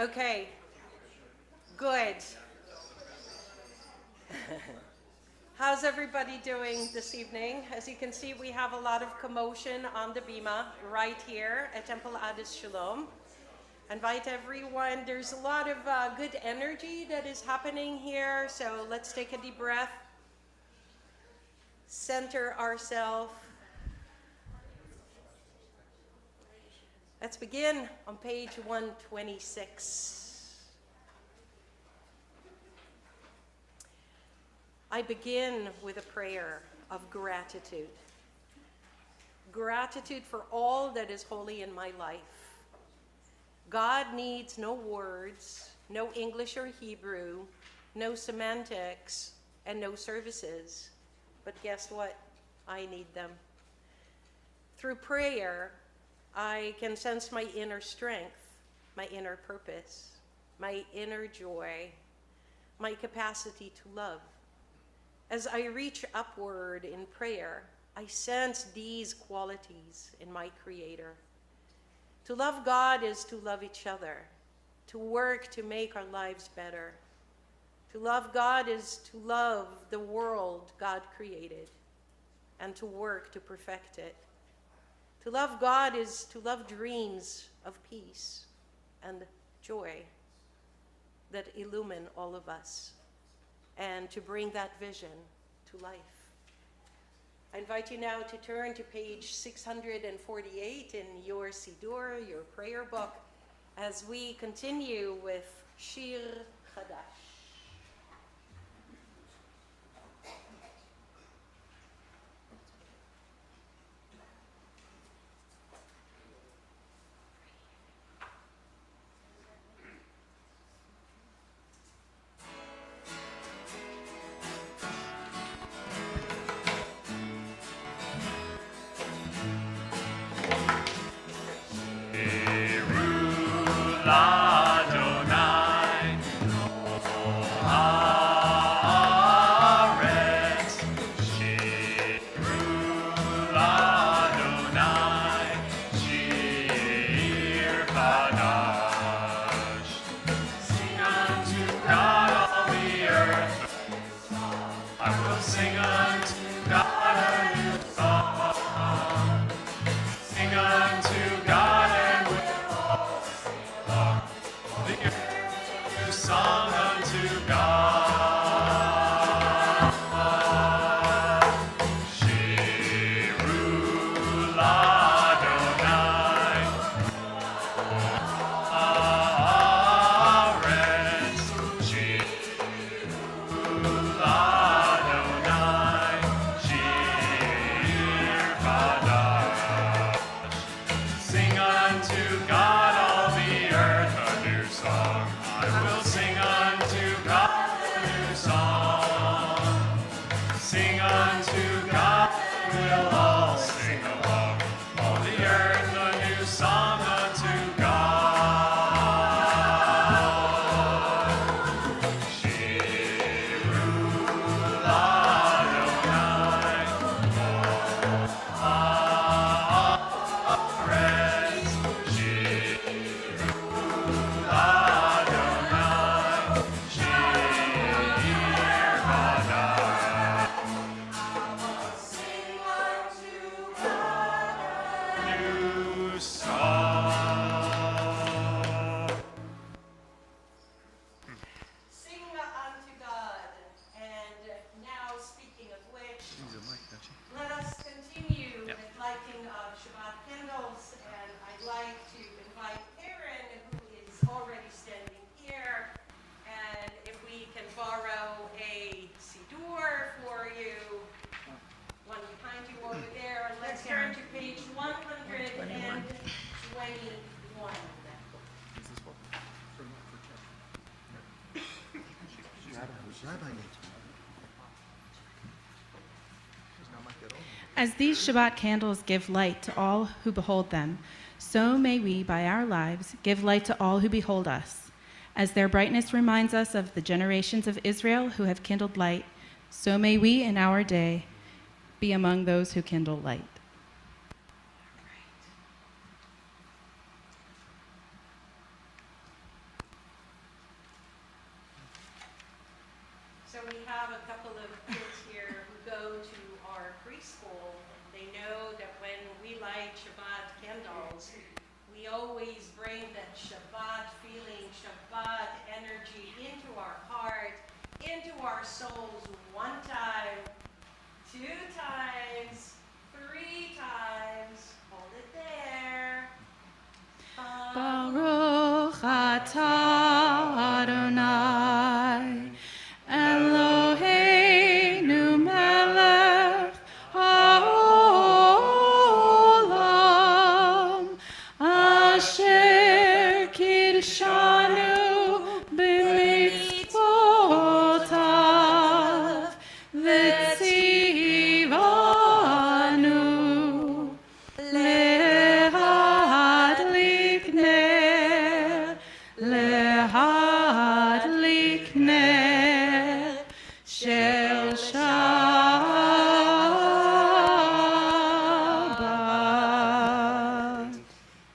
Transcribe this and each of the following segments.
Okay, good. How's everybody doing this evening? As you can see, we have a lot of commotion on the bima right here at Temple Adis Shalom. Invite everyone. There's a lot of good energy that is happening here, so let's take a deep breath. Center ourselves. Let's begin on page 126. I begin with a prayer of gratitude. Gratitude for all that is holy in my life. God needs no words, no English or Hebrew, no semantics, and no services. But guess what? I need them. Through prayer, I can sense my inner strength, my inner purpose, my inner joy, my capacity to love. As I reach upward in prayer, I sense these qualities in my Creator. To love God is to love each other, to work to make our lives better. To love God is to love the world God created and to work to perfect it. To love God is to love dreams of peace and joy that illumine all of us and to bring that vision to life. I invite you now to turn to page 648 in your Siddur, your prayer book, as we continue with Shir Chadash. As these Shabbat candles give light to all who behold them, so may we, by our lives, give light to all who behold us. As their brightness reminds us of the generations of Israel who have kindled light, so may we in our day be among those who kindle light. So we have a couple of kids here who go to our preschool. They know that when we light Shabbat candles, we always bring that Shabbat feeling, Shabbat energy into our heart, into our souls. 1 time, 2 times, 3 times. Hold it there. Baruch atah Adonai Eloheinu melech haolam asher kidshanu b'mitzvotav v'tzivanu lehadlik ner shel Shabbat.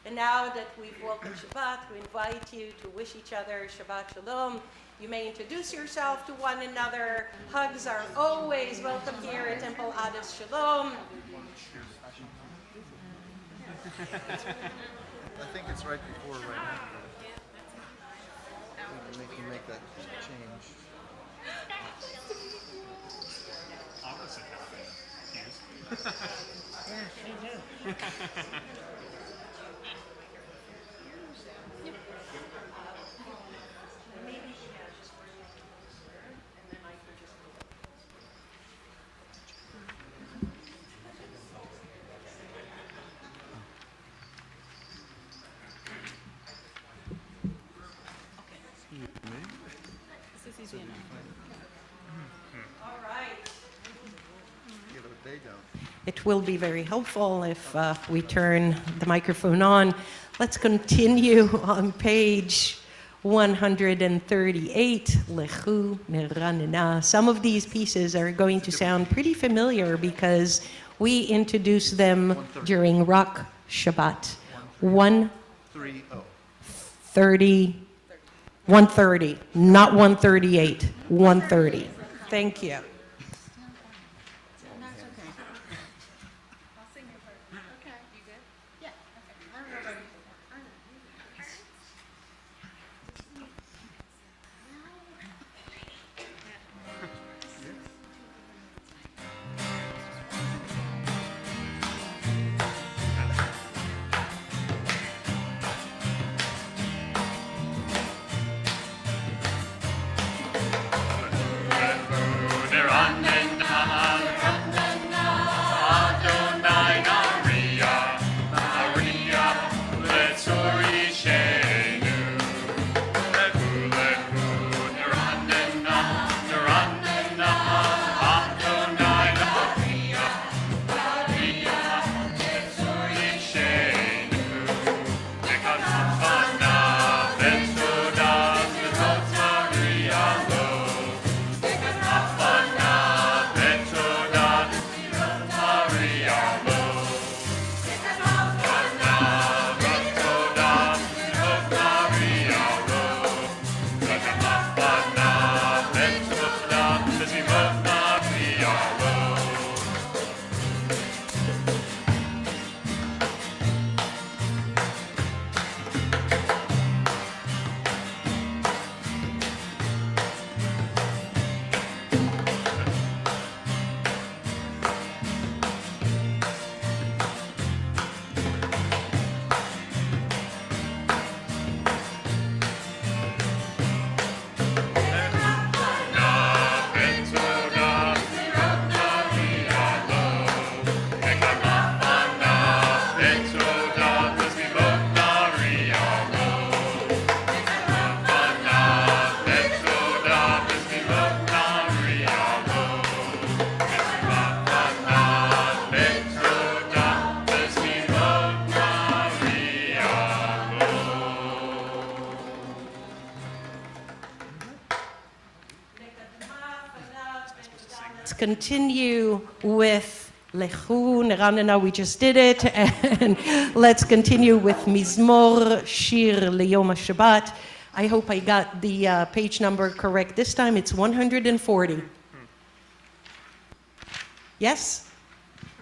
And now that we've welcomed Shabbat, we invite you to wish each other Shabbat Shalom. You may introduce yourself to one another. Hugs are always welcome here at Temple Adas Shalom. I think it's right before, right after. We can make that change. Opposite happened. Yeah, they do. Maybe she has just where you can closer, and then I can just go. This is easy enough. All right. Give it a day down. It will be very helpful if we turn the microphone on. Let's continue on page 138, Lechu Neranena. Some of these pieces are going to sound pretty familiar because we introduced them during Rock Shabbat. 130, not 138, 130. Thank you. Continue with Lechu Neranena. We just did it, and let's continue with Mizmor Shir Leyom HaShabbat. I hope I got the page number correct. This time it's 140. Yes?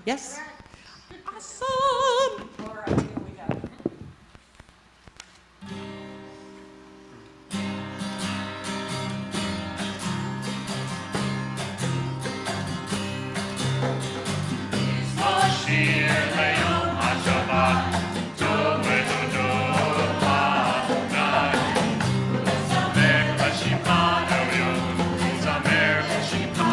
Yes? Awesome! All right, here we go. Ashir Le'yom HaShabbat, Tov V'Todot Adonai. Zamer L'Shimcha Elyon, Zamer L'Shimcha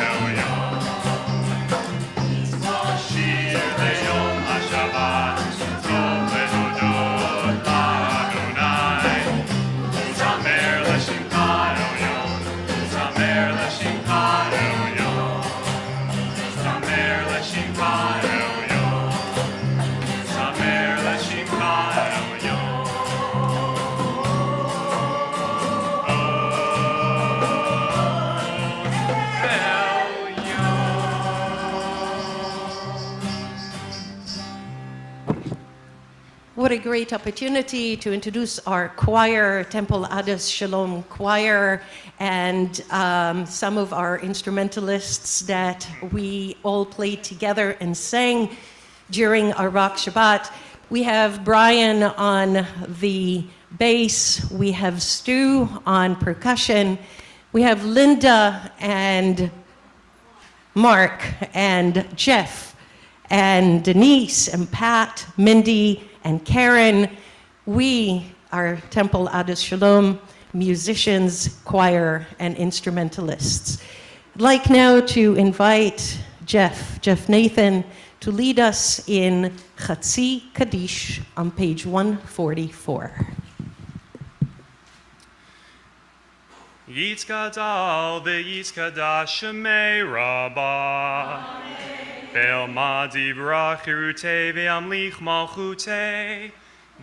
Elyon. Ashir Le'yom HaShabbat, Tov V'Todot Adonai. Zamer L'Shimcha Elyon, Zamer L'Shimcha Elyon. What a great opportunity to introduce our choir, Temple Adas Shalom choir, and some of our instrumentalists that we all played together and sang during our Rock Shabbat. We have Brian on the bass, we have Stu on percussion, we have Linda and Mark and Jeff and Denise and Pat, Mindy and Karen. We are Temple Adas Shalom musicians, choir, and instrumentalists. I'd like now to invite Jeff Nathan, to lead us in Chatzi Kaddish on page 144. Yitzkadal ve'yitzkadash shemei Rabbi. Be'elma divrach hirutei ve'amlich malchutei.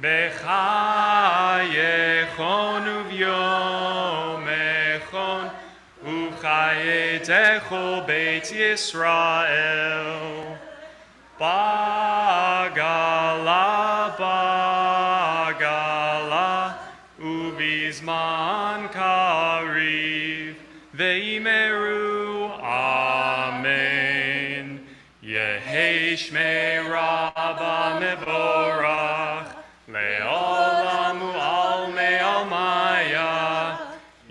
B'chayechon u'vyomechon u'chayetecho beit Yisrael. Bagala ubizman kariv veimeru amen. Yehi shmei Rabba mevorach le'olam u'al me'almaya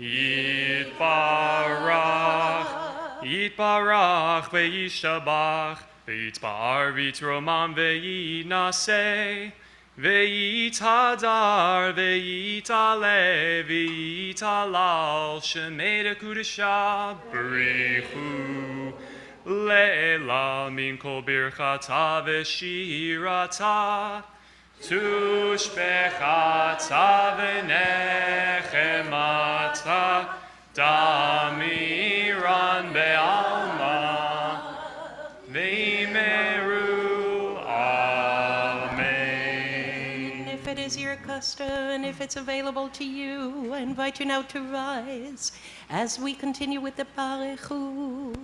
yitbarach ve'yishabach V'yitzba'ar v'yitromam v'yinaseh Ve'yitadar, ve'yitale, ve'yitalal, shemei kudasha, b'richu, le'ela min kol birchata ve'shirata, tushbechata ve'nechemata, damiran be'alma, ve'meru, amen. If it is your custom and if it's available to you, I invite you now to rise as we continue with the Baruchu.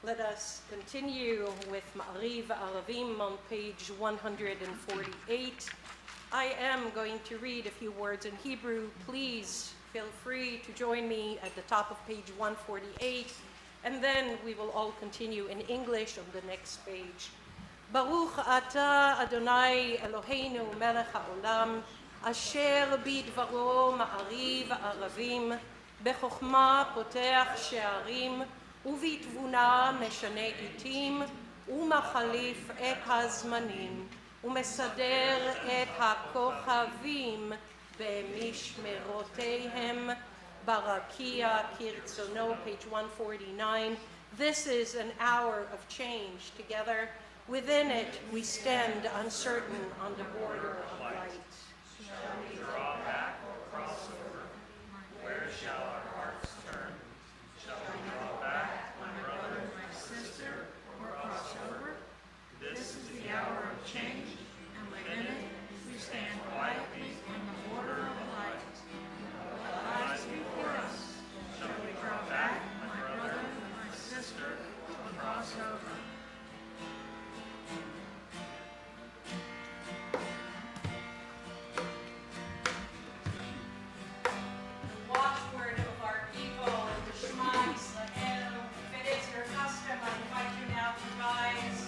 Let us continue with Ma'ariv Aravim on page 148. I am going to read a few words in Hebrew. Please feel free to join me at the top of page 148 And then we will all continue in English on the next page. Baruch atah Adonai Eloheinu melech haolam, asher bidvaro ma'ariv aravim, בחוכמה פותח שערים, ובתבונה משנה עתים, ומחליף את הזמנים, ומסדר את הכוכבים במשמרותיהם, ברקיע כרצונו, page 149. This is an hour of change together. Within it, we stand uncertain on the border of light. Shall we draw back or cross over? Where shall our hearts turn? Shall we draw back, my brother, my sister, or cross over? This is the hour of change, and within it we stand quietly on the border of light. What lies before us? Shall we draw back, my brother, my sister, or cross over? Watchword of our people, the Shema Yisrael. If it is your custom, I invite you now to rise.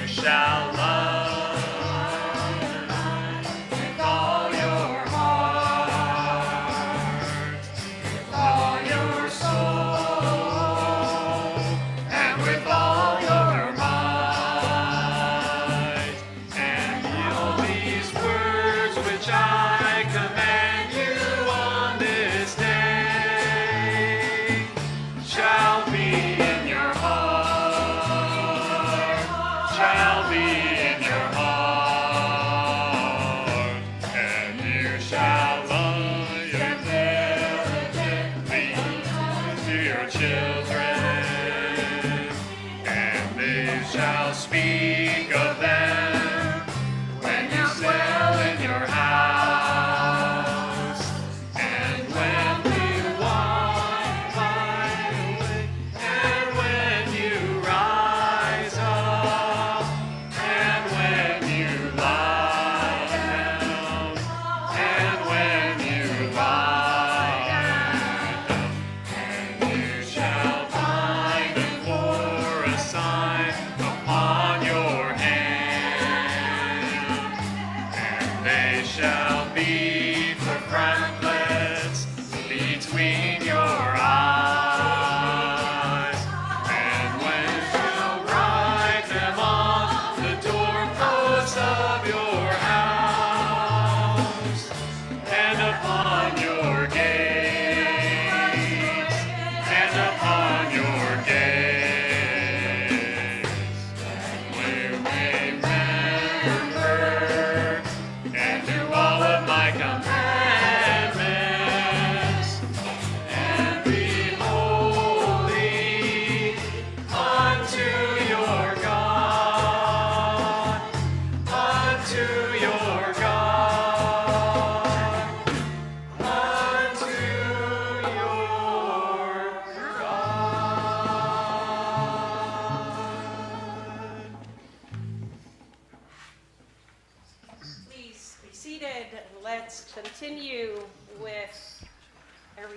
Shall love with all your heart, with all your soul, and with all your might, and heal these words which I command you on this day, shall be in your heart, shall be in your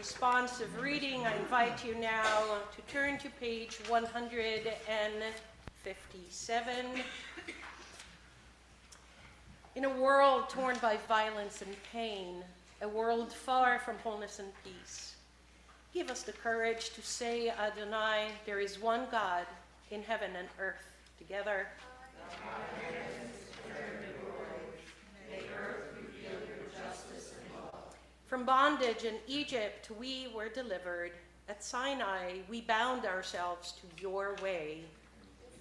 responsive reading, I invite you now to turn to page 157. In a world torn by violence and pain, a world far from wholeness and peace, give us the courage to say, Adonai, there is one God in heaven and earth together. From bondage in Egypt, we were delivered. At Sinai, we bound ourselves to your way.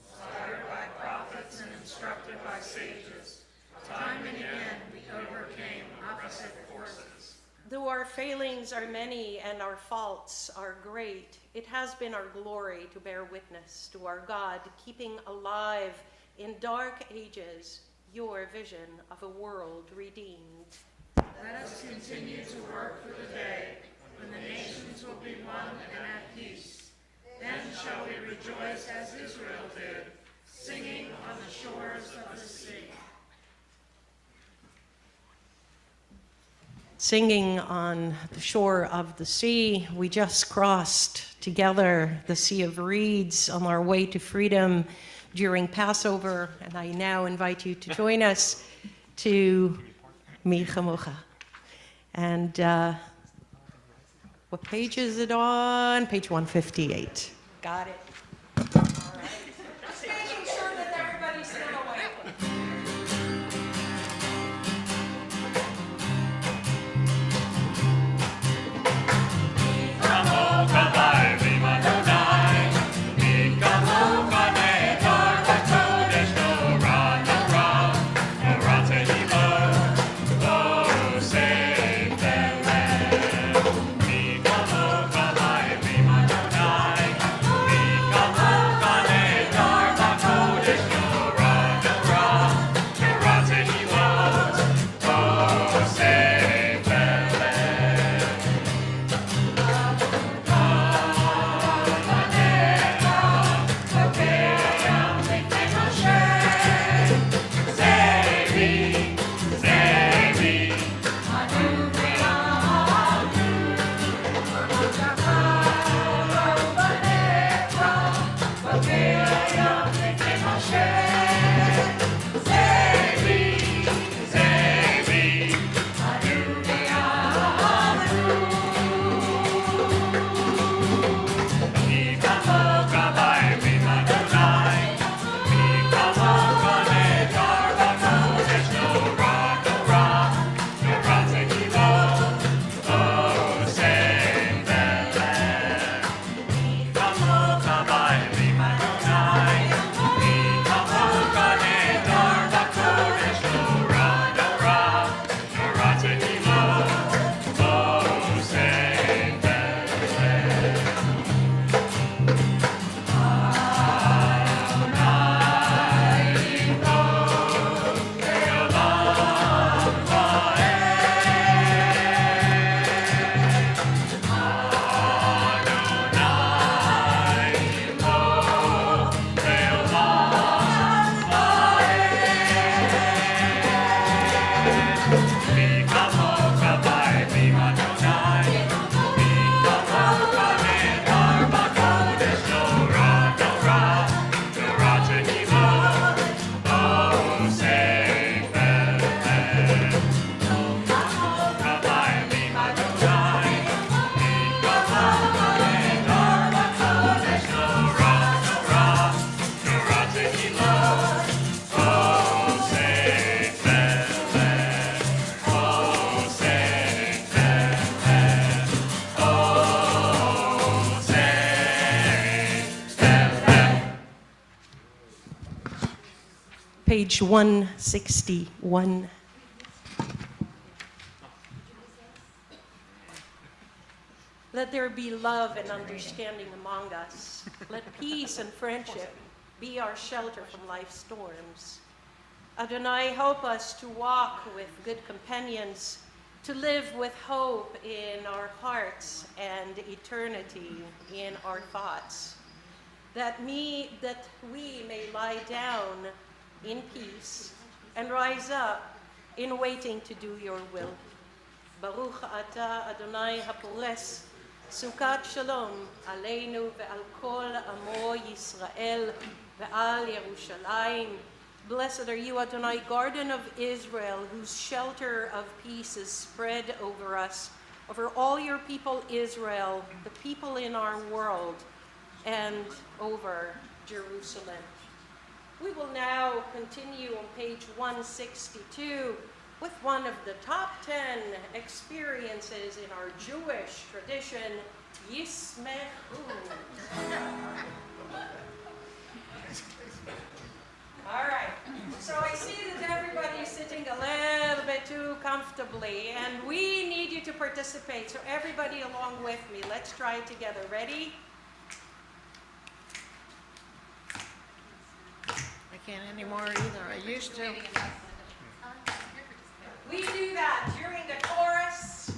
Inspired by prophets and instructed by sages, time and again we overcame opposite forces. Though our failings are many and our faults are great, it has been our glory to bear witness to our God, keeping alive in dark ages your vision of a world redeemed. Let us continue to work for the day when the nations will be one and at peace. Then shall we rejoice as Israel did, singing on the shores of the sea. Singing on the shore of the sea, we just crossed together the Sea of Reeds on our way to freedom during Passover, and I now invite you to join us to Meeka. And what page is it on? Page 158. Got it. All right. Just making sure that everybody's still awake. Page 161. Let there be love and understanding among us. Let peace and friendship be our shelter from life's storms. Adonai, help us to walk with good companions, to live with hope in our hearts and eternity in our thoughts, that we may lie down in peace and rise up in waiting to do your will. Baruch atah Adonai hapores Sukat Shalom Aleinu ve'al kol amo Yisrael ve'al Yerushalayim. Blessed are you, Adonai, Garden of Israel, whose shelter of peace is spread over us, over all your people Israel, the people in our world, and over Jerusalem. We will now continue on page 162 with one of the top 10 experiences in our Jewish tradition, Yismechu. All right, so I see that everybody's sitting a little bit too comfortably, and we need you to participate, so everybody along with me. Let's try it together. Ready? I can't anymore either. I used to. We do that during the chorus.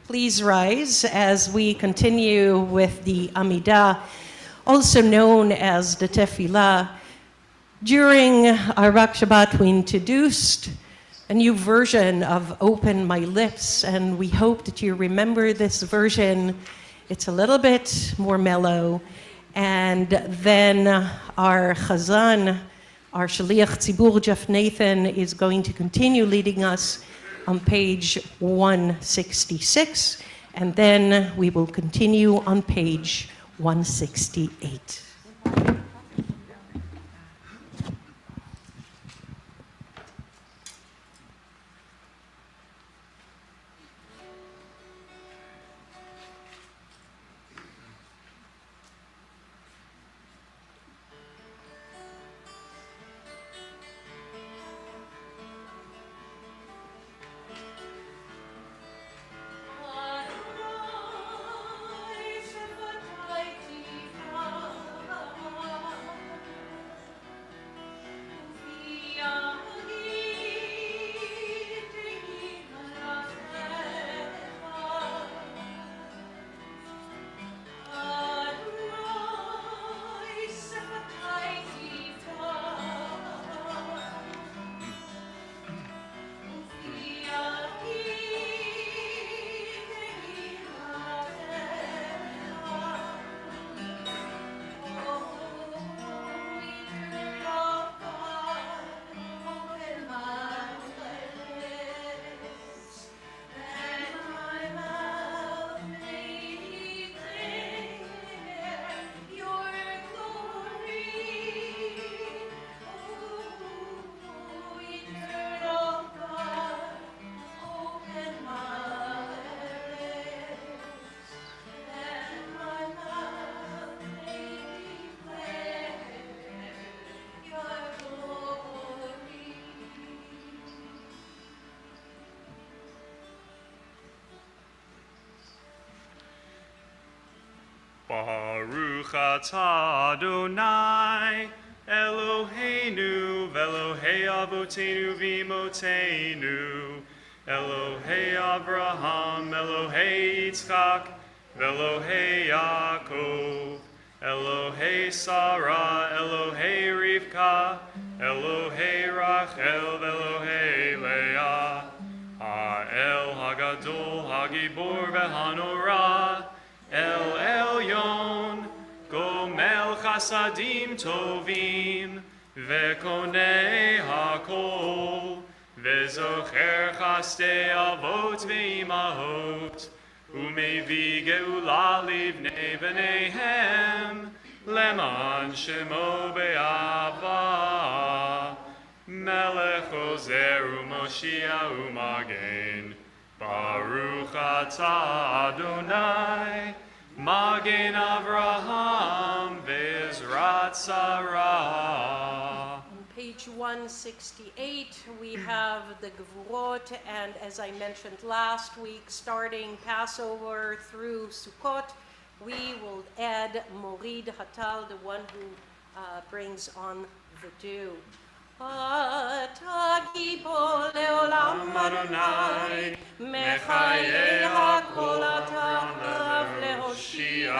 Please rise as we continue with the Amidah, also known as the Tefillah. During our Rak Shabbat, we introduced a new version of Open My Lips, and we hope that you remember this version. It's a little bit more mellow. And then our Chazan, our Shaliach Tzibbur, Jeff Nathan, is going to continue leading us on page 166, and then we will continue on page 168. Baruch atah Adonai, Eloheinu, v'Elohei Avotenu v'Imotenu, Elohei Abraham, Elohei Yitzchak, v'Elohei Yaakov, Elohei Sarah, Elohei Rivka, Elohei Rachel, v'Elohei Leah, Ha'el Hagadol, Hagibor v'Hanorah, El Elyon, Gomel Chasadim Tovim, Vekonei Hakol, Vezocher Chastei Avot Ve'imahot, Umevi Geula Livnei B'neihem, Leman Shemo Be'ava, Melech Ozer U'Moshiach U'Magen, Baruch atah Adonai, Magen Avraham v'Ezrat Sarah. On page 168, we have the Gevurot, and as I mentioned last week, starting Passover through Sukkot, we will add Morid Hatal, the one who brings on the dew. אתה גיבור לעולם אדוני, מחיי הכל אתה אב להושיע,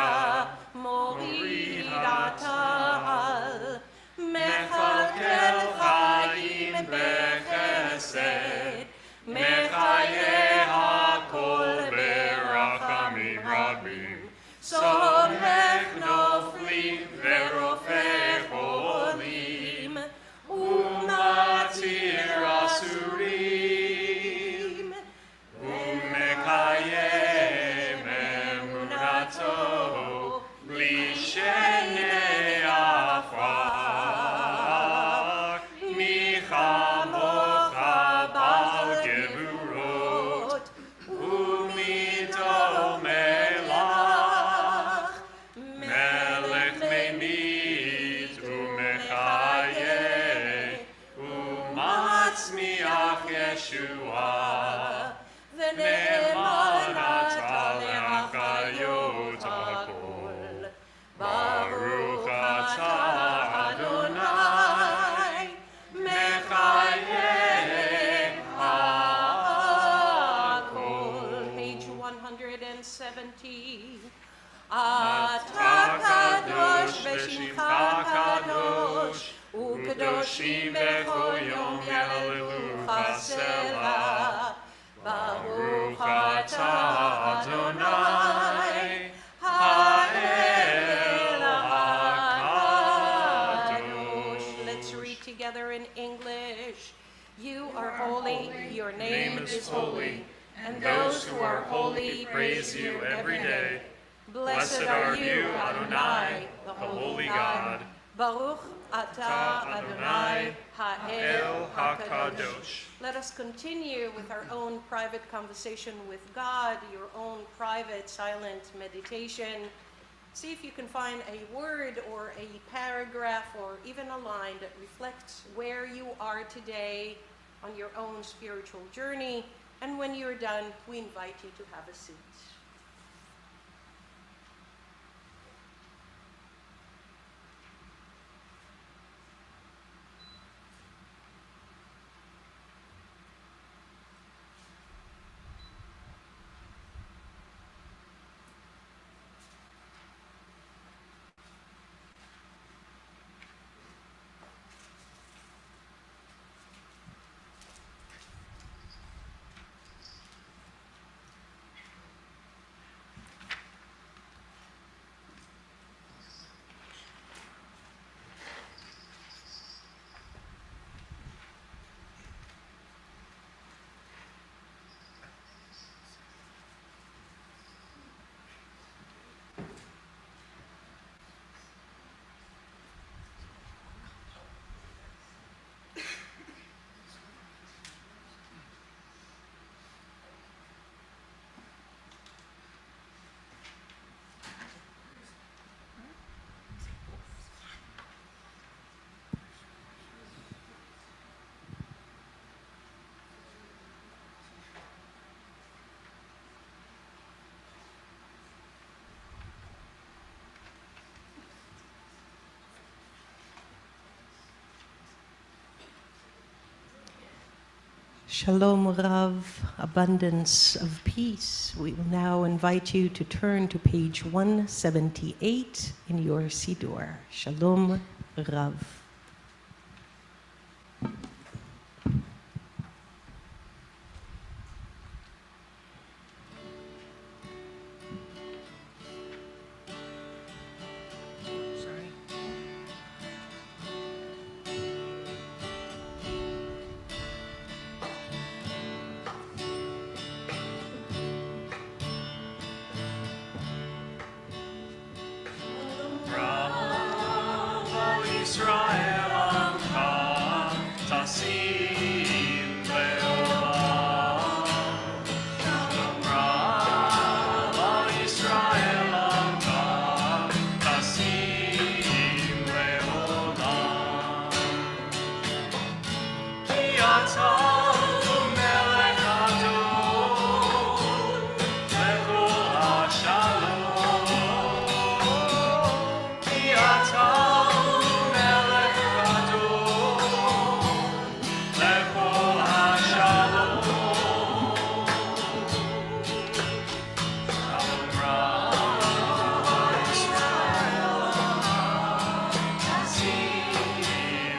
מוריד הטל, מכלכל חיים בחסד, מחיי הכל ברחמים רבים, סומך נופלים ורופא חולים, ומתיר אסורים, ומקיים אמונתו בלי שני עפר. מי כמוך בעל גבורות, ומי דומה לך, מלך ממית ומחיה, ומצמיח ישועה, ונאמן אתה להחיות הכל. ברוך אתה אדוני, מחיי הכל. Page 170. אתה קדוש ושמך קדוש, וקדושים בכל יום יהללוך סלה. ברוך אתה אדוני, האל הקדוש. Let's read together in English. You are holy, your name is holy, and those who are holy praise you every day. Blessed are you, Adonai, the holy God. Baruch atah Adonai, ha'el hakadosh. Let us continue with our own private conversation with God, your own private silent meditation. See if you can find a word or a paragraph or even a line that reflects where you are today on your own spiritual journey. And when you're done, we invite you to have a seat. Shalom Rav, abundance of peace. We will now invite you to turn to page 178 in your Siddur. Shalom Rav. Sorry. Bravo Israel Amcha, Tasim Leolam. Shalom Bravo Israel Amcha, Tasim Leolam. Ki ata melech adon, lechol hashalom. Ki ata melech adon, lechol hashalom. Shalom Rav Yisrael, Tasim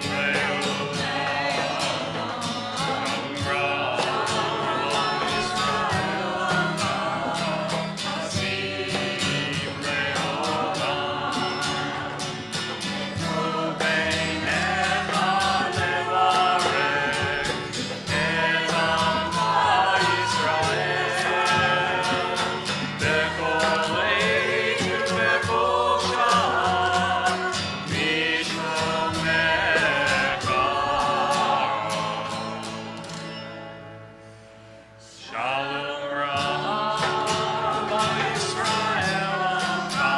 Leolam. Shalom Rav Yisrael, Tasim Leolam. Tu beinecha levarech et amcha Yisrael, bechol עת ובכל שעה משלומך. Shalom Rav Yisrael Amcha,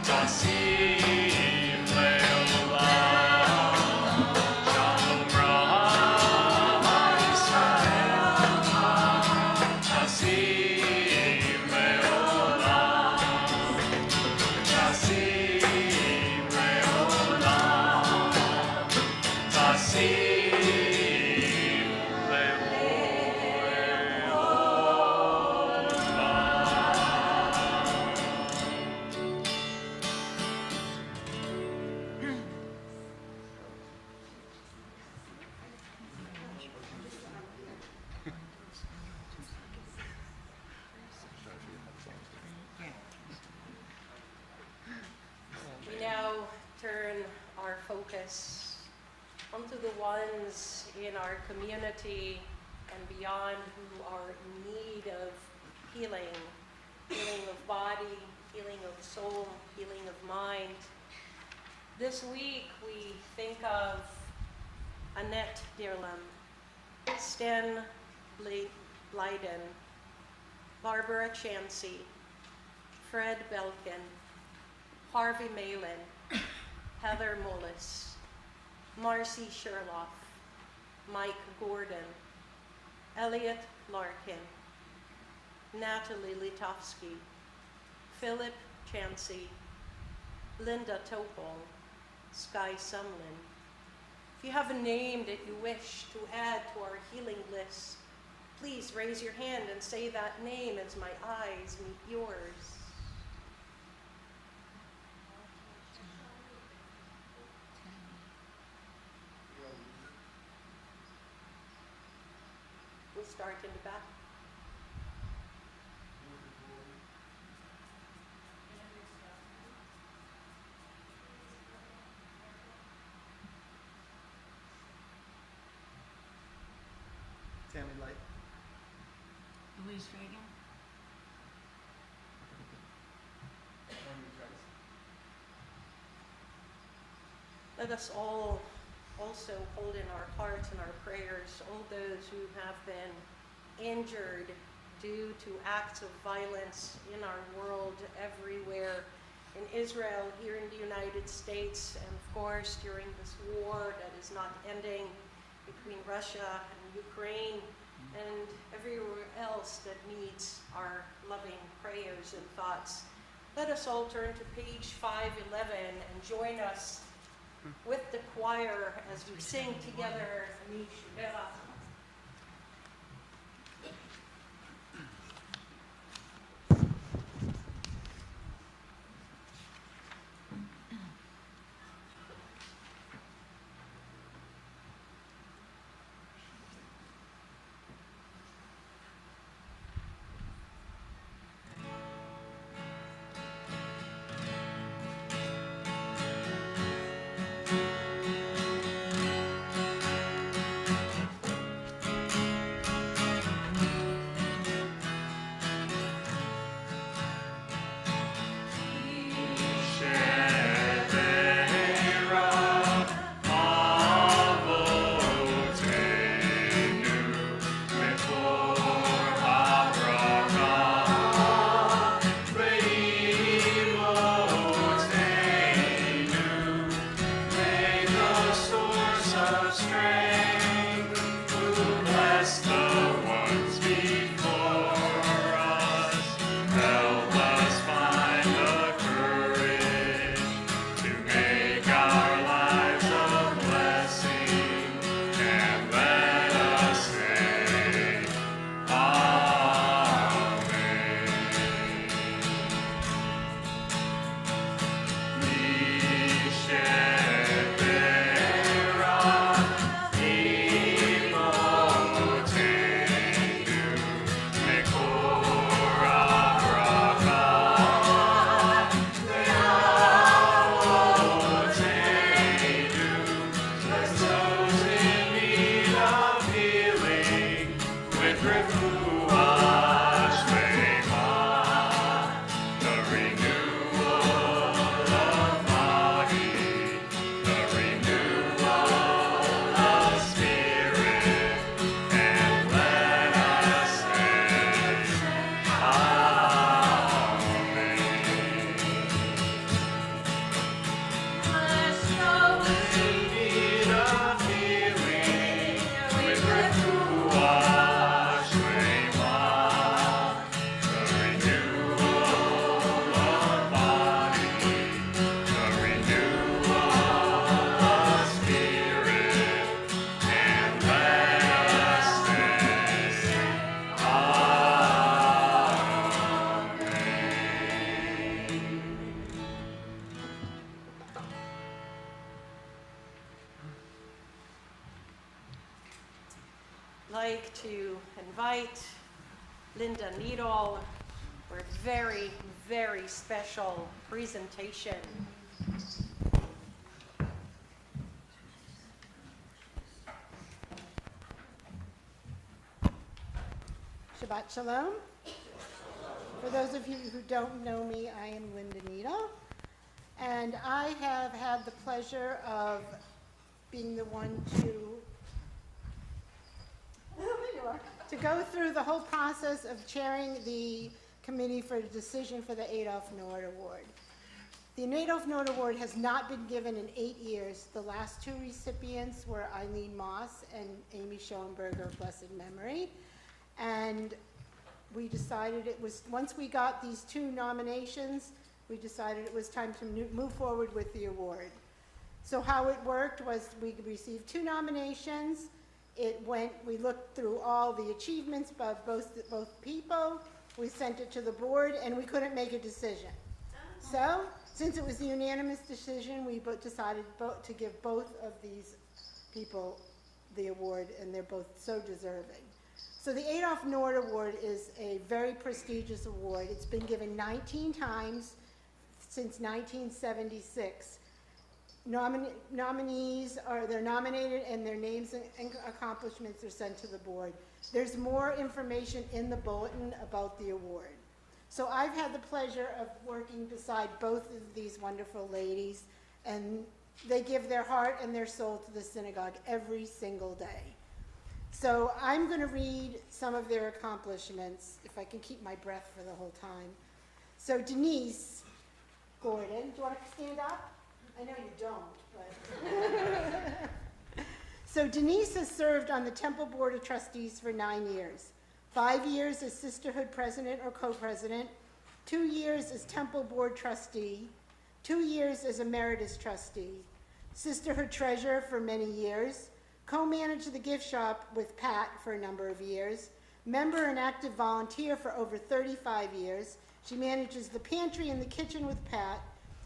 Tasim Leolam. Shalom Rav Yisrael Amcha, Tasim Leolam. Tasim Leolam. Tasim We now turn our focus onto the ones in our community and beyond who are in need of healing, healing of body, healing of soul, healing of mind. This week we think of Annette Dearlam, Sten Blyden, Barbara Chansey, Fred Belkin, Harvey Malin, Heather Mullis, Marcy Sherlock, Mike Gordon, Elliot Larkin, Natalie Litovsky, Philip Chansey, Linda Topol, Sky Sumlin. If you have a name that you wish to add to our healing list, please raise your hand and say that name as my eyes meet yours. We'll start in the back. Tammy Light. Louise Fagan. Let us all also hold in our hearts and our prayers all those who have been injured due to acts of violence in our world everywhere, in Israel, here in the United States, and of course during this war that is not ending between Russia and Ukraine, and everywhere else that needs our loving prayers and thoughts. Let us all turn to page 511 and join us with the choir as we sing together, Mishnah. like to invite Linda Needle for a very, very special presentation. Shabbat Shalom. For those of you who don't know me, I am Linda Needle, and I have had the pleasure of being the one to go through the whole process of chairing the committee for a decision for the Adolf Nord Award. The Adolf Nord Award has not been given in 8 years. The last two recipients were Eileen Moss and Amy Schoenberger, of blessed memory. And we decided once we got these two nominations, we decided it was time to move forward with the award. So how it worked was we received two nominations. We looked through all the achievements of both people. We sent it to the board, and we couldn't make a decision. So, since it was a unanimous decision, we decided to give both of these people the award, and they're both so deserving. So the Adolf Nord Award is a very prestigious award. It's been given 19 times since 1976. Nominees they're nominated, and their names and accomplishments are sent to the board. There's more information in the bulletin about the award. So I've had the pleasure of working beside both of these wonderful ladies, and they give their heart and their soul to the synagogue every single day. So I'm going to read some of their accomplishments, if I can keep my breath for the whole time. So Denise Gordon, do you want to stand up? I know you don't, but... So Denise has served on the Temple Board of Trustees for 9 years. 5 years as Sisterhood President or Co-President, 2 years as Temple Board Trustee, 2 years as Emeritus Trustee, Sisterhood Treasurer for many years, co-managed the gift shop with Pat for a number of years, member and active volunteer for over 35 years. She manages the pantry and the kitchen with Pat.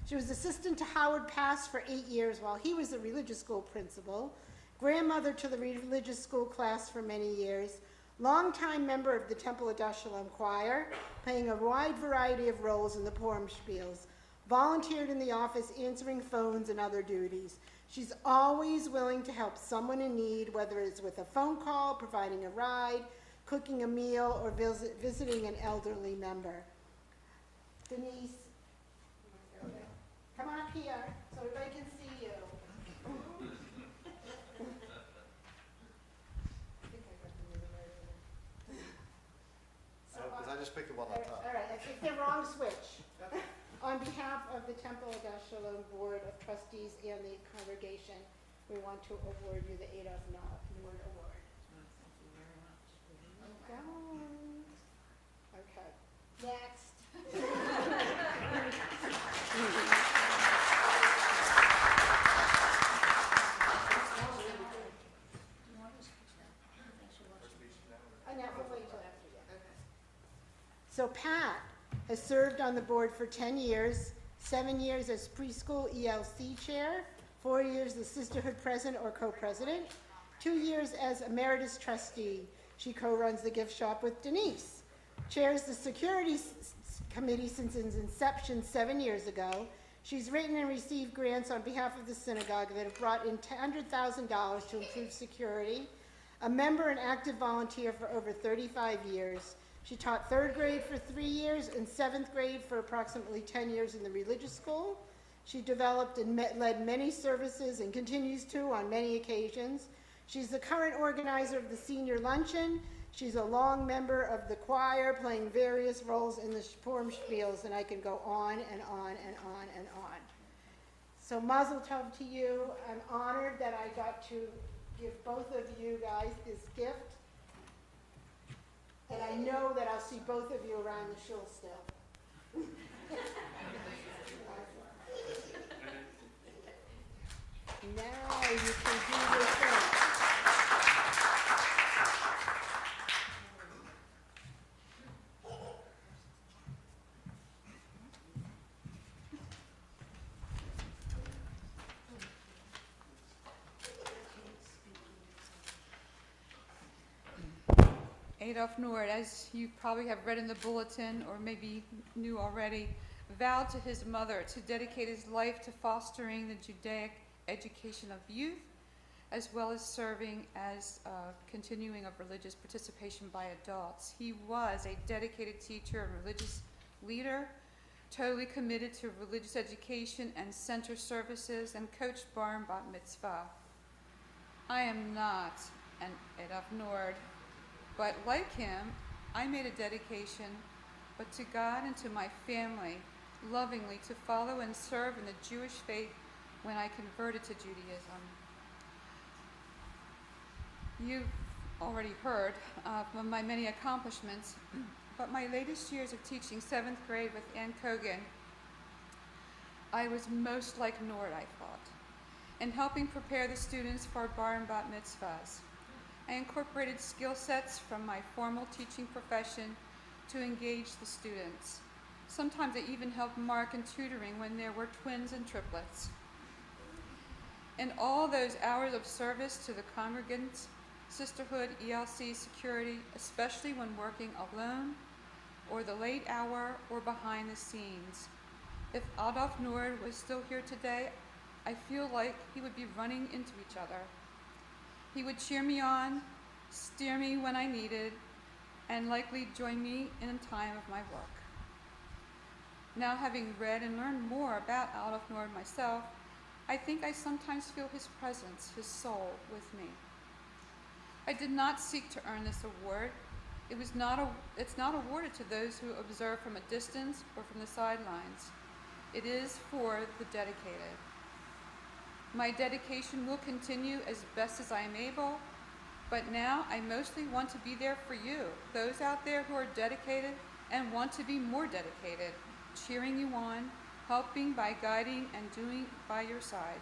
She was assistant to Howard Pass for 8 years while he was a religious school principal, grandmother to the religious school class for many years, longtime member of the Temple of Shalom Choir, playing a wide variety of roles in the Purim spiels, volunteered in the office answering phones and other duties. She's always willing to help someone in need, whether it's with a phone call, providing a ride, cooking a meal, or visiting an elderly member. Denise, come on up here so everybody can see you. Because I just picked the one on top. All right, it's the wrong switch. On behalf of the Temple of Shalom Board of Trustees and the congregation, we want to award you the Adolf Nord Award. Thank you very much. Okay, next. We'll wait till after that. So Pat has served on the board for 10 years, 7 years as preschool ELC chair, 4 years as sisterhood president or co-president, 2 years as emeritus trustee. She co-runs the gift shop with Denise. Chairs the security committee since its inception 7 years ago. She's written and received grants on behalf of the synagogue that have brought in $100,000 to improve security. A member and active volunteer for over 35 years. She taught 3rd grade for 3 years and 7th grade for approximately 10 years in the religious school. She developed and led many services and continues to on many occasions. She's the current organizer of the senior luncheon. She's a long member of the choir, playing various roles in the Purim spiels, and I can go on and on and on and on. So Mazel Tov to you. I'm honored that I got to give both of you guys this gift. And I know that I'll see both of you around the shul still. Now you can do your thing. Adolf Nord, as you probably have read in the bulletin or maybe knew already, vowed to his mother to dedicate his life to fostering the Judaic education of youth, as well as serving as continuing of religious participation by adults. He was a dedicated teacher and religious leader, totally committed to religious education and center services, and coached bar and bat mitzvah. I am not an Adolf Nord, but like him, I made a dedication, but to God and to my family, lovingly to follow and serve in the Jewish faith when I converted to Judaism. You've already heard of my many accomplishments, but my latest years of teaching 7th grade with Ann Cogan, I was most like Nord, I thought, in helping prepare the students for bar and bat mitzvahs. I incorporated skill sets from my formal teaching profession to engage the students. Sometimes I even helped mark and tutoring when there were twins and triplets. In all those hours of service to the congregants, sisterhood, ELC, security, especially when working alone, or the late hour, or behind the scenes. If Adolf Nord was still here today, I feel like he would be running into each other. He would cheer me on, steer me when I needed, and likely join me in a time of my work. Now, having read and learned more about Adolf Nord myself, I think I sometimes feel his presence, his soul, with me. I did not seek to earn this award. It's not awarded to those who observe from a distance or from the sidelines. It is for the dedicated. My dedication will continue as best as I am able, but now I mostly want to be there for you, those out there who are dedicated and want to be more dedicated, cheering you on, helping by guiding and doing by your side.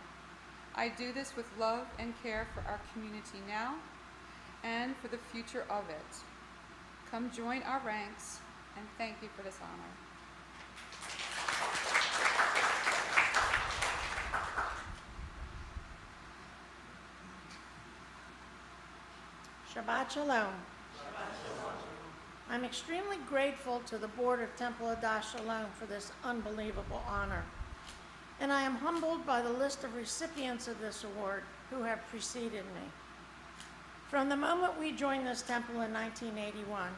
I do this with love and care for our community now and for the future of it. Come join our ranks, and thank you for this honor. Shabbat Shalom. I'm extremely grateful to the Board of Temple Adash Shalom for this unbelievable honor. And I am humbled by the list of recipients of this award who have preceded me. From the moment we joined this temple in 1981,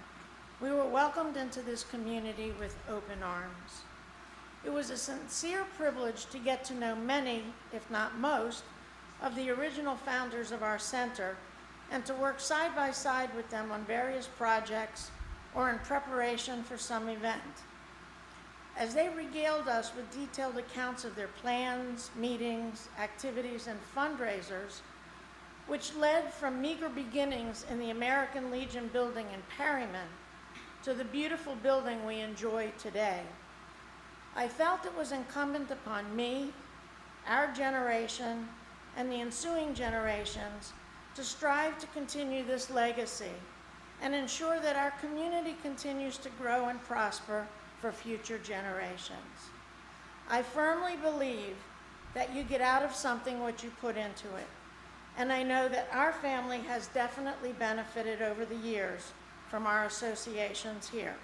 we were welcomed into this community with open arms. It was a sincere privilege to get to know many, if not most, of the original founders of our center and to work side by side with them on various projects or in preparation for some event. As they regaled us with detailed accounts of their plans, meetings, activities, and fundraisers, which led from meager beginnings in the American Legion building in Perryman to the beautiful building we enjoy today, I felt it was incumbent upon me, our generation, and the ensuing generations to strive to continue this legacy and ensure that our community continues to grow and prosper for future generations. I firmly believe that you get out of something what you put into it, and I know that our family has definitely benefited over the years from our associations here.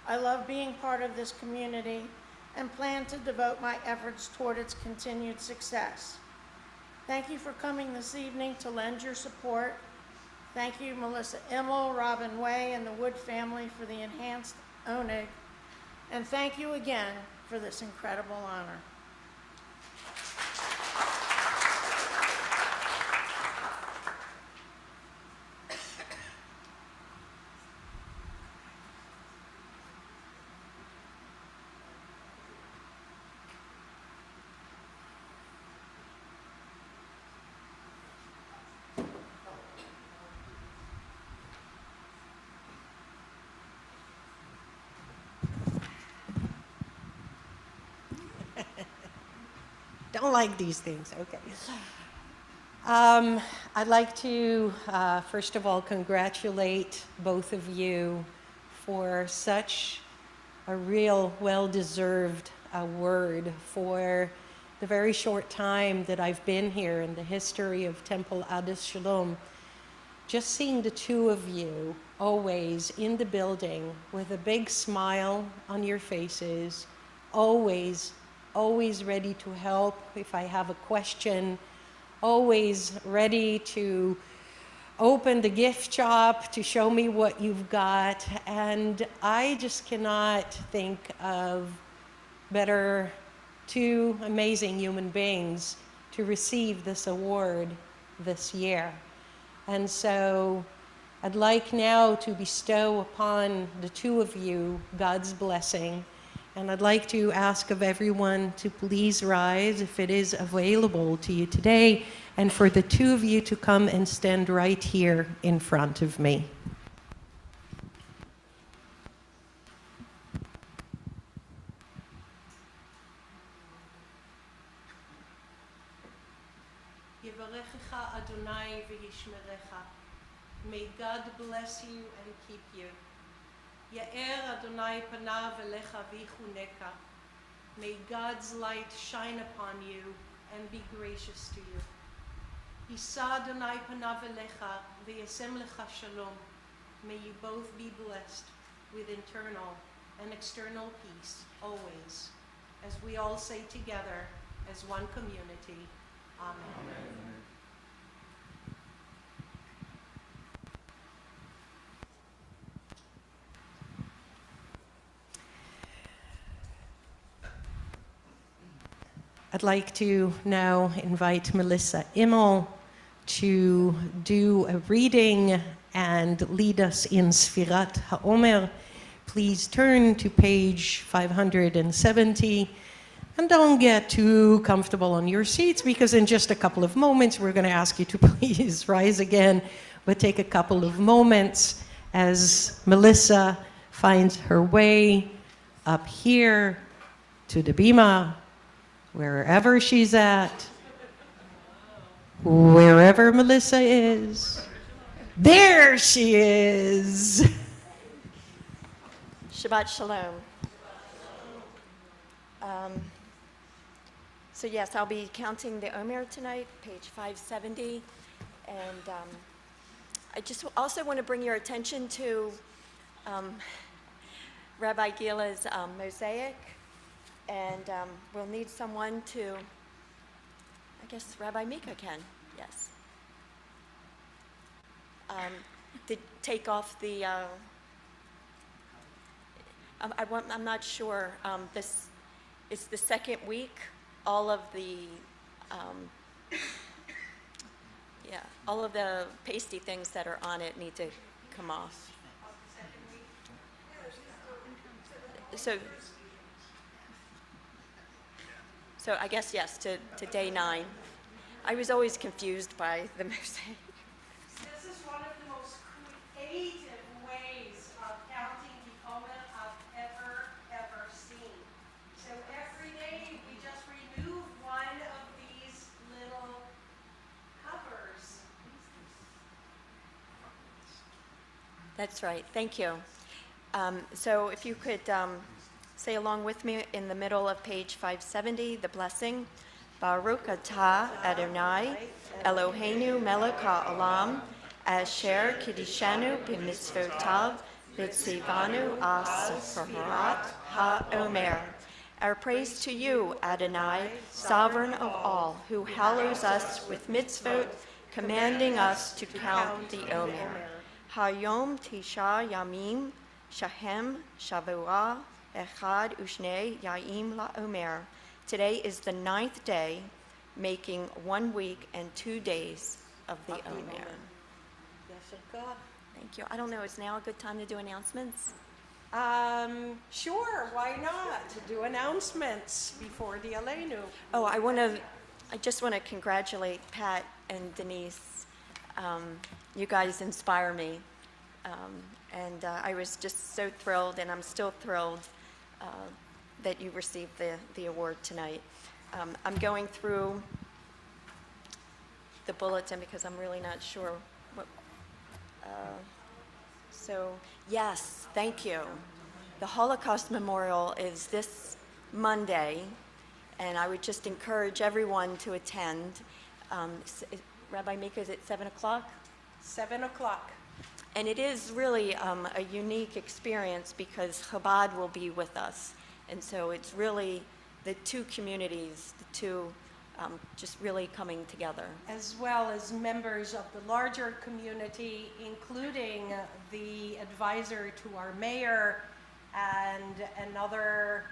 I love being part of this community and plan to devote my efforts toward its continued success. Thank you for coming this evening to lend your support. Thank you, Melissa Immel, Robin Way, and the Wood family for the enhanced oneg. And thank you again for this incredible honor. Don't like these things, okay. I'd like to, first of all, congratulate both of you for such a real well-deserved award for the very short time that I've been here in the history of Temple Adash Shalom. just seeing the two of you always in the building with a big smile on your faces, always ready to help if I have a question, always ready to open the gift shop to show me what you've got. And I just cannot think of better two amazing human beings to receive this award this year. And so I'd like now to bestow upon the two of you God's blessing. And I'd like to ask of everyone to please rise if it is available to you today, and for the two of you to come and stand right here in front of me. Yevarechecha Adonai v'yishmerecha. May God bless you and keep you. Ya'er Adonai panav elecha v'yichuneka. May God's light shine upon you and be gracious to you. Yisa Adonai panav elecha v'yasem lecha shalom. May you both be blessed with internal and external peace always, as we all say together as one community. Amen. Amen. I'd like to now invite Melissa Immel to do a reading and lead us in Sfirat HaOmer. Please turn to page 570 and don't get too comfortable on your seats, because in just a couple of moments we're going to ask you to please rise again, but take a couple of moments as Melissa finds her way up here to the bima, wherever she's at, wherever Melissa is. There she is. Shabbat Shalom. So yes, I'll be counting the Omer tonight, page 570. And I just also want to bring your attention to Rabbi Gila's mosaic. And we'll need someone to, I guess Rabbi Meeka can, yes. To take off the, I'm not sure, this is the second week. All of the, all of the pasty things that are on it need to come off. So I guess, yes, to day 9. I was always confused by the mosaic. This is one of the most creative ways of counting the Omer I've ever seen. So every day we just remove one of these little covers. That's right. Thank you. So if you could say along with me in the middle of page 570, the blessing. Baruch atah Adonai Eloheinu melech ha'olam asher kiddishanu b'mitzvotav v'tzivanu as Sfirat HaOmer. Our praise to you, Adonai, sovereign of all, who hallows us with mitzvot, commanding us to count the Omer. Hayom tisha yamim shahem shavua echad u'shnei ya'im la'omer. Today is the 9th day, making 1 week and 2 days of the Omer. Thank you. I don't know, is now a good time to do announcements? Sure, why not? To do announcements before the Aleinu. Oh, I just want to congratulate Pat and Denise. You guys inspire me. And I was just so thrilled, and I'm still thrilled that you received the award tonight. I'm going through the bulletin because I'm really not sure what. So, yes, thank you. The Holocaust Memorial is this Monday, and I would just encourage everyone to attend. Rabbi Meeka, is it 7 o'clock? 7 o'clock. And it is really a unique experience because Chabad will be with us. And so it's really the two communities, the two just really coming together. As well as members of the larger community, including the advisor to our mayor and another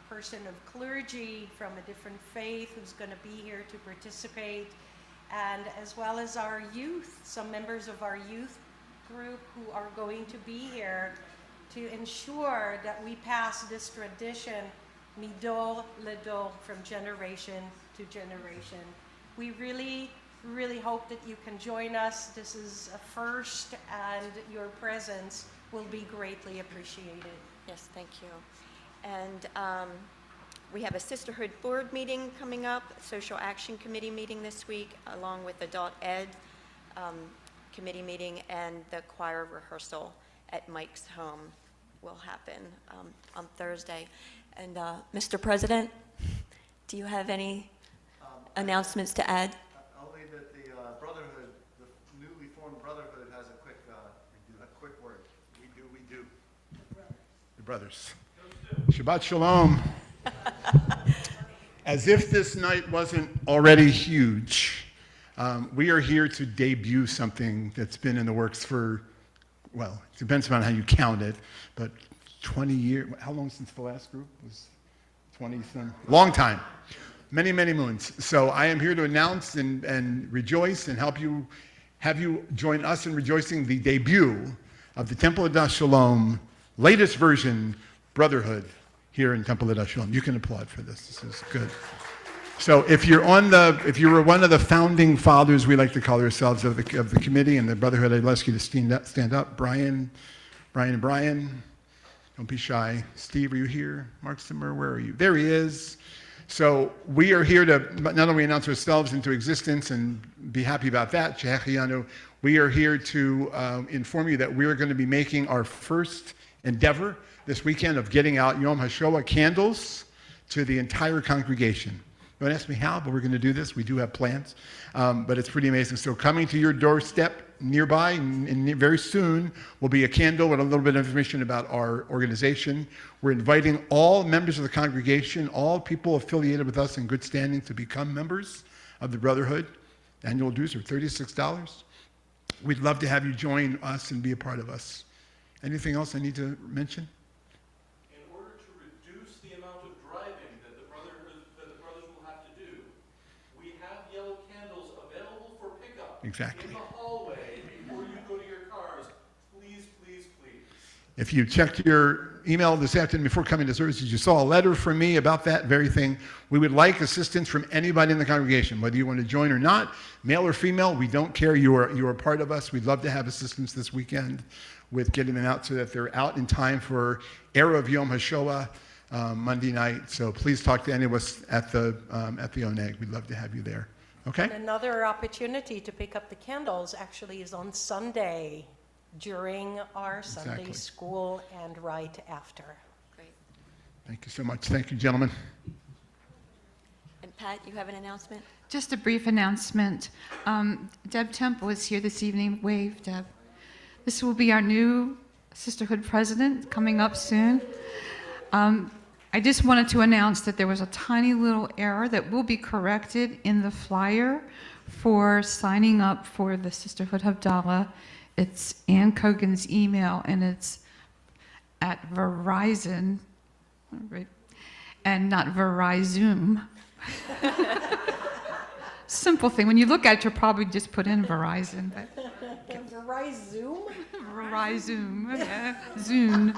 person of clergy from a different faith who's going to be here to participate, and as well as our youth, some members of our youth group who are going to be here to ensure that we pass this tradition midor ledor, from generation to generation. We really, really hope that you can join us. This is a first, and your presence will be greatly appreciated. Yes, thank you. And we have a Sisterhood Board meeting coming up, Social Action Committee meeting this week, along with Adult Ed Committee meeting, and the choir rehearsal at Mike's home will happen on Thursday. And Mr. President, do you have any announcements to add? Only that the Brotherhood, the newly formed Brotherhood, has a quick word. We do. The brothers. Shabbat Shalom. As if this night wasn't already huge, we are here to debut something that's been in the works for, well, it depends on how you count it, but 20 years. How long since the last group was? 20-some? Long time. Many, many moons. So I am here to announce and rejoice and have you join us in rejoicing the debut of the Temple of Shalom, latest version, Brotherhood, here in Temple of Shalom. You can applaud for this. This is good. So if you were one of the founding fathers, we like to call ourselves, of the committee and the Brotherhood, I'd ask you to stand up. Brian. Don't be shy. Steve, are you here? Mark Simerly, where are you? There he is. So we are here to not only announce ourselves into existence and be happy about that, Shehechianu, we are here to inform you that we are going to be making our first endeavor this weekend of getting out Yom HaShoah candles to the entire congregation. Don't ask me how, but we're going to do this. We do have plans, but it's pretty amazing. So coming to your doorstep nearby, and very soon, will be a candle with a little bit of information about our organization. We're inviting all members of the congregation, all people affiliated with us in good standing, to become members of the Brotherhood. Annual dues are $36. We'd love to have you join us and be a part of us. Anything else I need to mention? In order to reduce the amount of driving that the brothers will have to do, we have yellow candles available for pickup. Exactly. In the hallway before you go to your cars. Please, please, please. If you checked your email this afternoon before coming to services, you saw a letter from me about that very thing. We would like assistance from anybody in the congregation, whether you want to join or not, male or female, we don't care. You are part of us. We'd love to have assistance this weekend with getting them out so that they're out in time for Erev Yom HaShoah Monday night. So please talk to any of us at the Oneg. We'd love to have you there. Okay? And another opportunity to pick up the candles actually is on Sunday during our Sunday Exactly. school and right after. Great. Thank you so much. Thank you, gentlemen. And Pat, you have an announcement? Just a brief announcement. Deb Temple is here this evening. Wave, Deb. This will be our new Sisterhood president coming up soon. I just wanted to announce that there was a tiny little error that will be corrected in the flyer for signing up for the Sisterhood Havdalah. It's Ann Cogan's email, and it's at Verizon, right, and not Verizon. Simple thing. When you look at it, you'll probably just put in Verizon. But Verizon? Verizon. Yeah. Zune.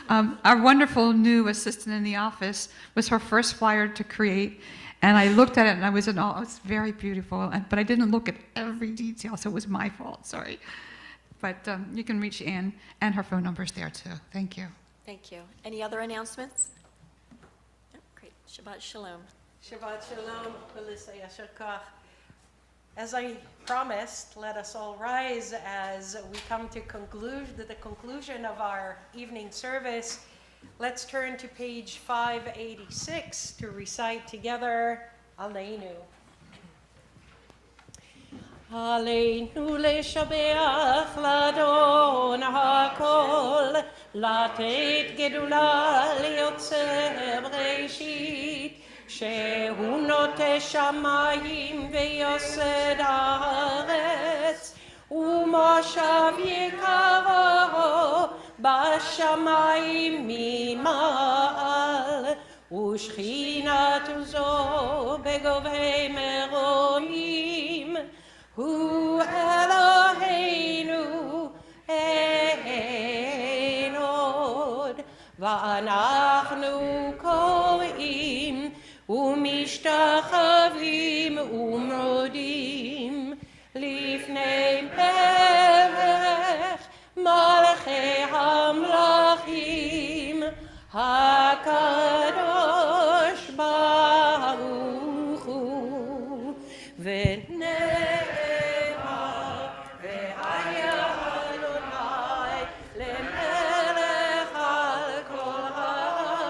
Our wonderful new assistant in the office was her first flyer to create, and I looked at it and I was in awe. It's very beautiful, but I didn't look at every detail, so it was my fault. Sorry. But you can reach Ann, and her phone number's there too. Thank you. Thank you. Any other announcements? No? Great. Shabbat Shalom. Shabbat Shalom, Melissa Yasher Koch. As I promised, let us all rise as we come to the conclusion of our evening service. Let's turn to page 586 to recite together Aleinu. עלינו לשבח לאדון הכל, לתת גדולה ליוצר בראשית, שהוא נוטה שמיים ויוסד הארץ, ומושב יקרו בשמיים ממעל, ושכינת זו בגובי מרומים, הוא אלוהינו אין עוד, ואנחנו קוראים ומשתחווים ומודים לפני מלך מלכי המלכים, הקדוש ברוך הוא. ונאמר והיה אדוני למלך על כל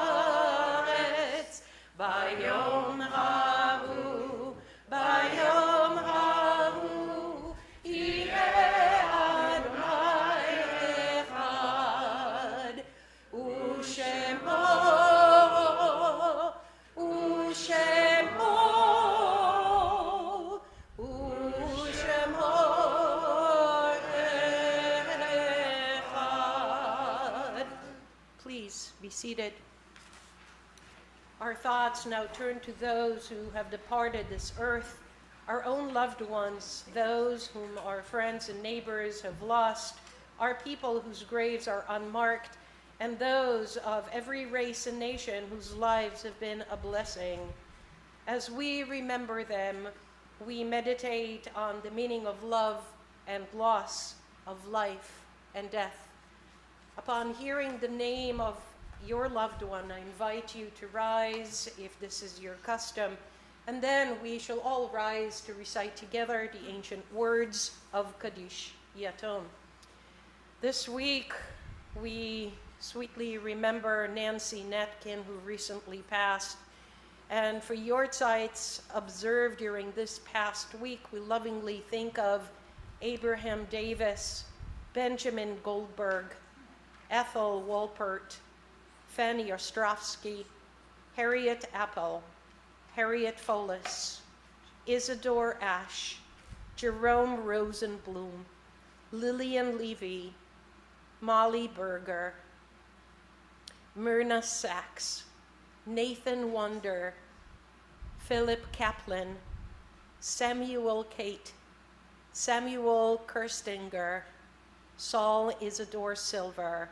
הארץ, ביום ההוא יהיה אדוני אחד, ושמו אחד. Please be seated. Our thoughts now turn to those who have departed this earth, our own loved ones, those whom our friends and neighbors have lost, our people whose graves are unmarked, and those of every race and nation whose lives have been a blessing. As we remember them, we meditate on the meaning of love and loss, of life and death. Upon hearing the name of your loved one, I invite you to rise if this is your custom, and then we shall all rise to recite together the ancient words of Kaddish Yatom. This week, we sweetly remember Nancy Netkin, who recently passed. And for yortzites observed during this past week, we lovingly think of Abraham Davis, Benjamin Goldberg, Ethel Wolpert, Fanny Ostrowski, Harriet Appel, Harriet Folis, Isidore Ash, Jerome Rosenblum, Lillian Levy, Molly Berger, Myrna Sachs, Nathan Wonder, Philip Kaplan, Samuel Kate, Samuel Kirstinger, Saul Isidore Silver,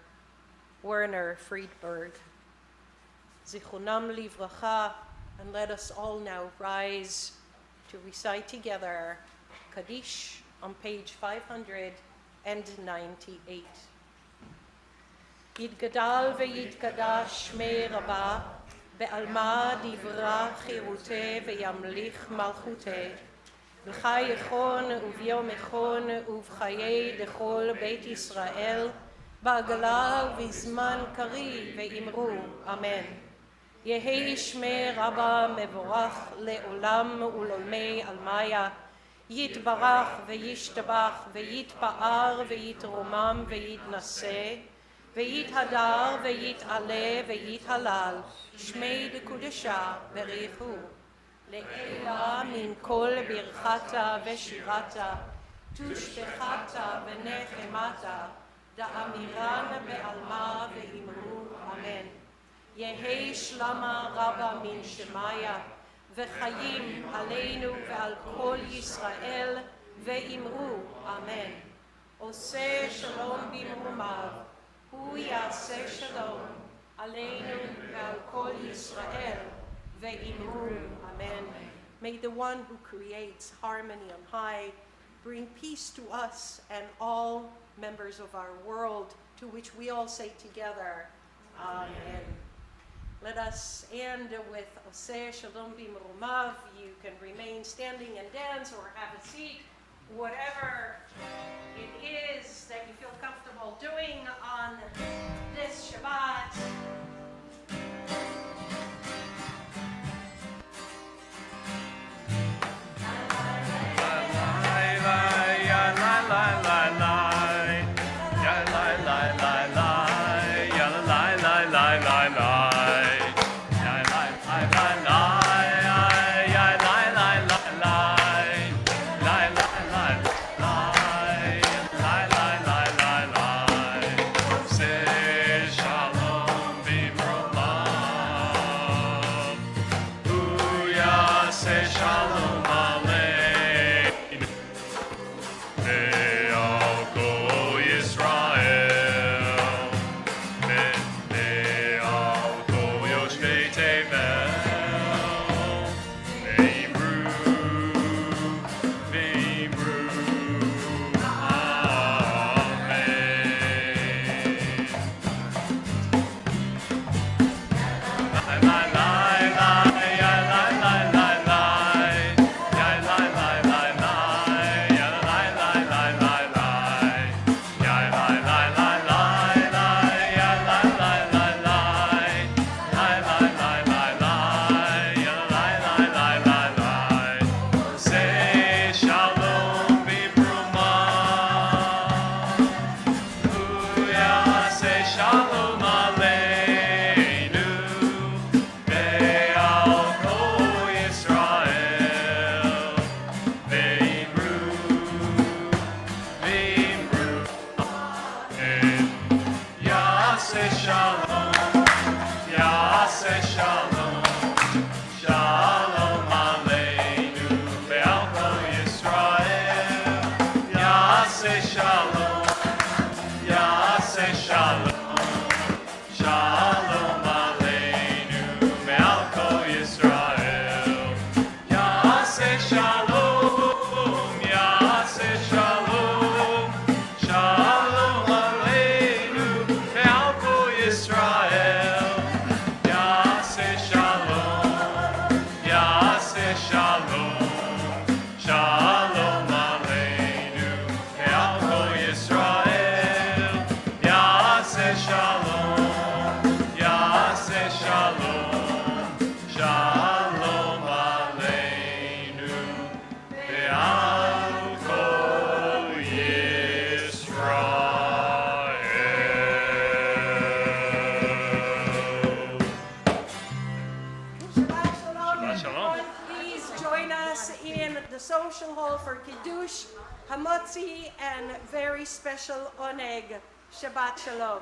Werner Friedberg. Zichronam livracha, and let us all now rise to recite together Kaddish on page 598. יתגדל ויתקדש שמי רבה, בעלמא דברה חירותי וימליך מלכותי. בחי יכון וביום יכון ובחיי דכל בית ישראל, בעגלה ובזמן קרי ואמרו אמן. יהי שמי רבה מבורך לעולם ולעולמי עלמיה, יתברך וישתבח ויתפאר ויתרומם ויתנשא, ויתהדר ויתעלה ויתהלל, שמי דקודשה בריחו. לעילה מן כל ברכתה ושירתה, תושבחתה ונחמתה, דאמירן בעלמא ואמרו אמן. יהי שלמה רבה מן שמיה, וחיים עלינו ועל כל ישראל, ואמרו אמן. עושה שלום במרומיו, הוא יעשה שלום עלינו ועל כל ישראל, ואמרו amen. May the one who creates harmony on high bring peace to us and all members of our world, to which we all say together, amen. Let us end with Oseh Shalom B'Merumav. You can remain standing and dance or have a seat, whatever it is that you feel comfortable doing on this Shabbat. Bye. Say shalom bimromav. Booyah, say shalom aleinu. Ve'al kol Yisrael. Ve'al kol yoshvei tevel. V'imru, v'imru. Say shalom b'brumah. Booyah, say shalom aleinu. Ve'al kol Yisrael. V'imru, v'imru. Amen. Yaseh shalom, yaseh shalom. Shalom aleinu. Ve'al kol Yisrael. Yaseh shalom. Yaseh shalom, shalom aleinu, ve'al kol Yisrael. Yaseh shalom, yaseh shalom, shalom aleinu, ve'al kol Yisrael. Yaseh shalom, yaseh shalom, shalom aleinu, ve'al kol Yisrael. Yaseh shalom, yaseh shalom, shalom aleinu, ve'al kol Yisrael. Shabbat shalom. Please join us in the social hall for Kiddush, Hamotzi, and very special oneg. Shabbat shalom.